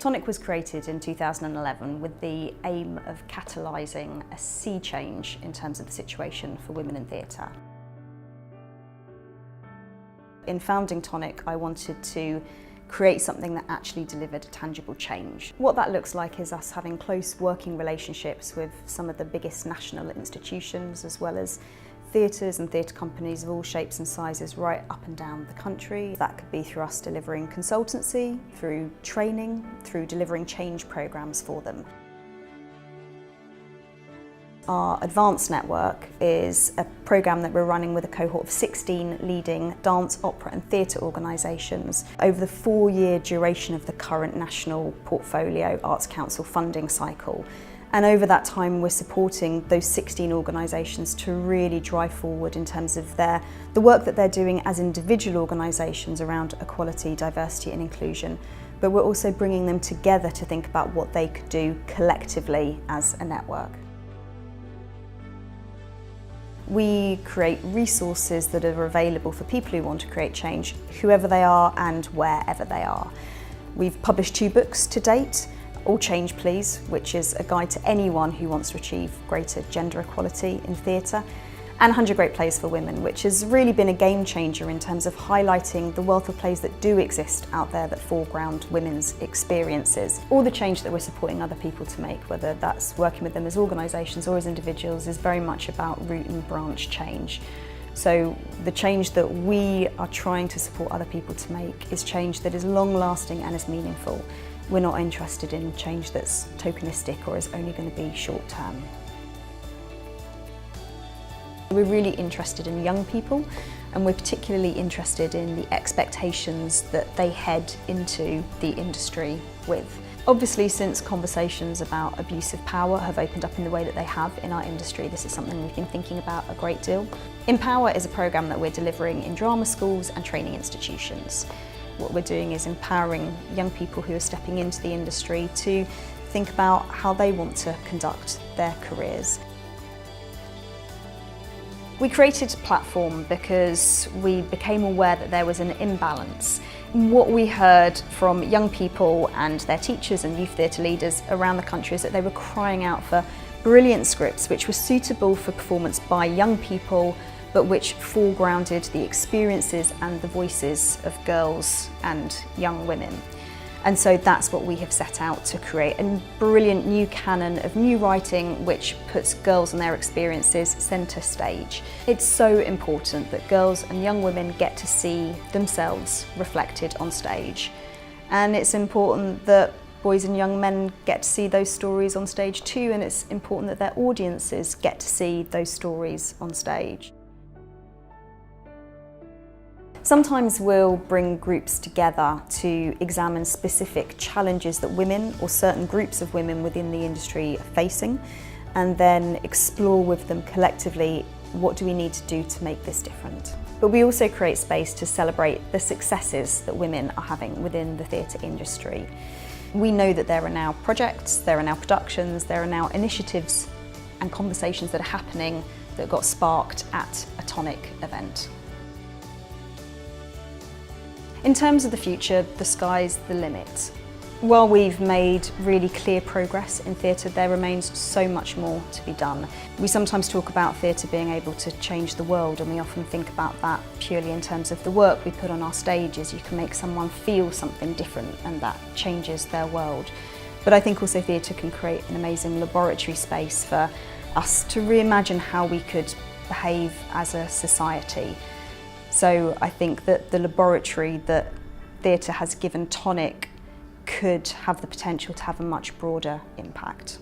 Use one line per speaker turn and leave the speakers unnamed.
Tonic was created in 2011 with the aim of catalysing a sea change in terms of the situation for women in theatre. In founding Tonic, I wanted to create something that actually delivered a tangible change. What that looks like is us having close working relationships with some of the biggest national institutions, as well as theatres and theatre companies of all shapes and sizes right up and down the country. That could be through us delivering consultancy, through training, through delivering change programmes for them. Our Advanced Network is a programme that we're running with a cohort of 16 leading dance, opera and theatre organisations over the 4-year duration of the current National Portfolio Arts Council funding cycle. And over that time we're supporting those 16 organisations to really drive forward in terms of the work that they're doing as individual organisations around equality, diversity and inclusion. But we're also bringing them together to think about what they could do collectively as a network. We create resources that are available for people who want to create change, whoever they are and wherever they are. We've published 2 books to date. All Change Please, which is a guide to anyone who wants to achieve greater gender equality in theatre, and 100 Great Plays for Women, which has really been a game changer in terms of highlighting the wealth of plays that do exist out there that foreground women's experiences. All the change that we're supporting other people to make, whether that's working with them as organisations or as individuals, is very much about root and branch change. So the change that we are trying to support other people to make is change that is long-lasting and is meaningful. We're not interested in change that's tokenistic or is only going to be short-term. We're really interested in young people, and we're particularly interested in the expectations that they head into the industry with. Obviously, since conversations about abuse of power have opened up in the way that they have in our industry, this is something we've been thinking about a great deal. Empower is a programme that we're delivering in drama schools and training institutions. What we're doing is empowering young people who are stepping into the industry to think about how they want to conduct their careers. We created a platform because we became aware that there was an imbalance. What we heard from young people and their teachers and youth theatre leaders around the country is that they were crying out for brilliant scripts which were suitable for performance by young people, but which foregrounded the experiences and the voices of girls and young women. And so that's what we have set out to create, a brilliant new canon of new writing which puts girls and their experiences centre stage. It's so important that girls and young women get to see themselves reflected on stage. And it's important that boys and young men get to see those stories on stage too, and it's important that their audiences get to see those stories on stage. Sometimes we'll bring groups together to examine specific challenges that women or certain groups of women within the industry are facing, and then explore with them collectively what do we need to do to make this different. But we also create space to celebrate the successes that women are having within the theatre industry. We know that there are now projects, there are now productions, there are now initiatives and conversations that are happening that got sparked at a Tonic event. In terms of the future, the sky's the limit. While we've made really clear progress in theatre, there remains so much more to be done. We sometimes talk about theatre being able to change the world, and we often think about that purely in terms of the work we put on our stages. You can make someone feel something different and that changes their world. But I think also theatre can create an amazing laboratory space for us to reimagine how we could behave as a society. So I think that the laboratory that theatre has given Tonic could have the potential to have a much broader impact.